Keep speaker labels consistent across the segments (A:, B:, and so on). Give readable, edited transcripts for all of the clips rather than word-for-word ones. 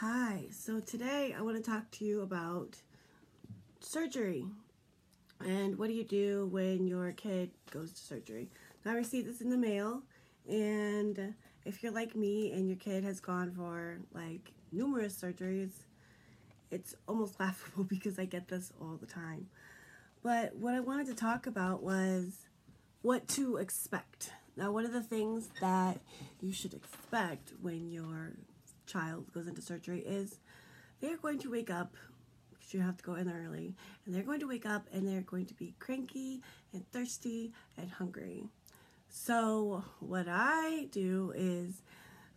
A: Hi, so today I want to talk to you about surgery and what do you do when your kid goes to surgery. Now, I received this in the mail, and if you're like me and your kid has gone for like numerous surgeries, it's almost laughable because I get this all the time. But what I wanted to talk about was what to expect. Now, one of the things that you should expect when your child goes into surgery is they're going to wake up, because you have to go in early, and they're going to wake up and they're going to be cranky and thirsty and hungry. So what I do is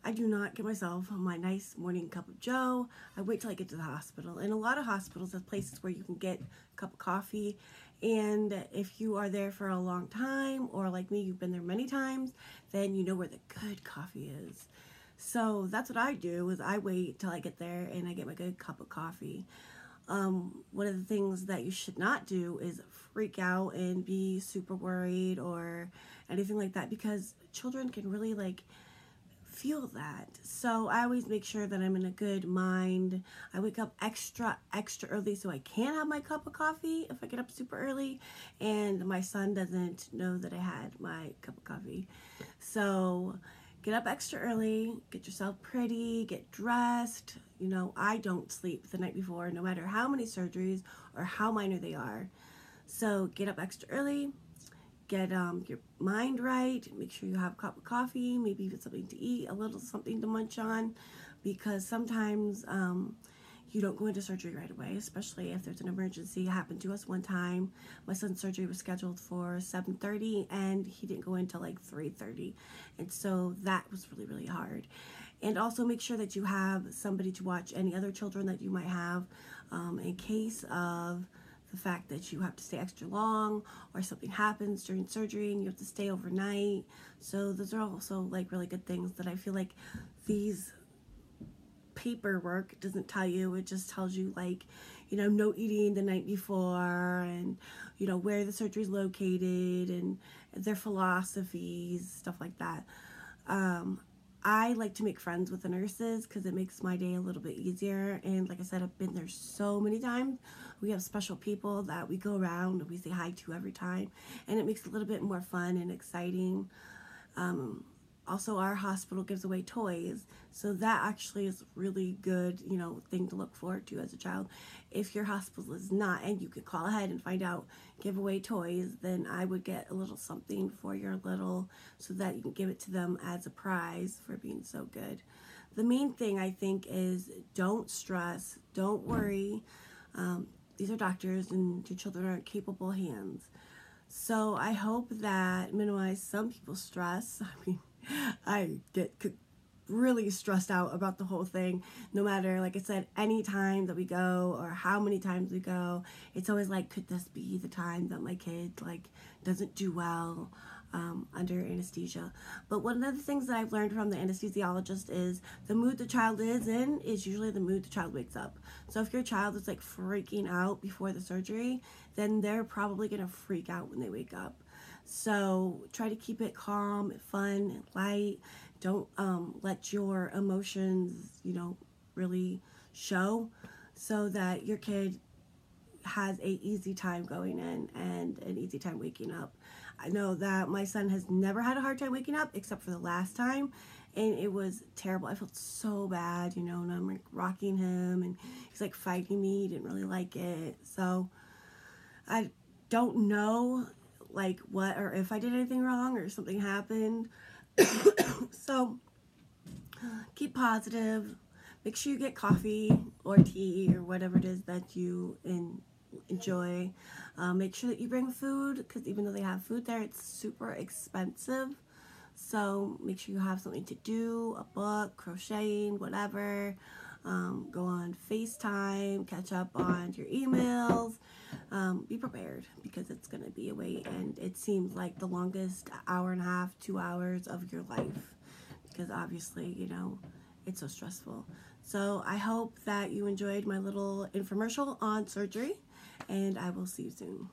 A: I do not get myself my nice morning cup of joe. I wait till I get to the hospital. And a lot of hospitals have places where you can get a cup of coffee. And if you are there for a long time, or like me, you've been there many times, then you know where the good coffee is. So that's what I do, is I wait till I get there and I get my good cup of coffee. One of the things that you should not do is freak out and be super worried or anything like that, because children can really feel that. So I always make sure that I'm in a good mind. I wake up extra early so I can have my cup of coffee if I get up super early, and my son doesn't know that I had my cup of coffee. So get up extra early, get yourself pretty, get dressed. I don't sleep the night before, no matter how many surgeries or how minor they are. So get up extra early, get your mind right, make sure you have a cup of coffee, maybe even something to eat, a little something to munch on, because sometimes you don't go into surgery right away, especially if there's an emergency. It happened to us one time. My son's surgery was scheduled for 7:30 and he didn't go until 3:30, and so that was really, really hard. And also make sure that you have somebody to watch any other children that you might have in case of the fact that you have to stay extra long or something happens during surgery and you have to stay overnight. So those are also really good things that I feel like these paperwork doesn't tell you. It just tells you no eating the night before, and where the surgery is located and their philosophies, stuff like that. I like to make friends with the nurses because it makes my day a little bit easier. And like I said, I've been there so many times. We have special people that we go around and we say hi to every time, and it makes it a little bit more fun and exciting. Also, our hospital gives away toys, so that actually is really good, thing to look forward to as a child. If your hospital is not, and you could call ahead and find out, give away toys, then I would get a little something for your little, so that you can give it to them as a prize for being so good. The main thing, I think, is don't stress, don't worry. These are doctors, and your children are in capable hands. So I hope that minimize some people's stress. I get really stressed out about the whole thing. No matter, like I said, any time that we go or how many times we go, it's always could this be the time that my kid doesn't do well under anesthesia? But one of the things that I've learned from the anesthesiologist is the mood the child is in is usually the mood the child wakes up. So if your child is freaking out before the surgery, then they're probably gonna freak out when they wake up. So try to keep it calm, fun, light. Don't let your emotions, really show, so that your kid has a easy time going in and an easy time waking up. I know that my son has never had a hard time waking up except for the last time, and it was terrible. I felt so bad, and I'm rocking him and he's fighting me. He didn't really like it. So I don't know what, or if I did anything wrong or something happened. So keep positive. Make sure you get coffee or tea or whatever it is that you enjoy. Make sure that you bring food, because even though they have food there, it's super expensive. So make sure you have something to do, a book, crocheting, whatever. Go on FaceTime, catch up on your emails. Be prepared, because it's going to be a wait, and it seems like the longest hour and a half, 2 hours of your life, because obviously, it's so stressful. So I hope that you enjoyed my little infomercial on surgery, and I will see you soon.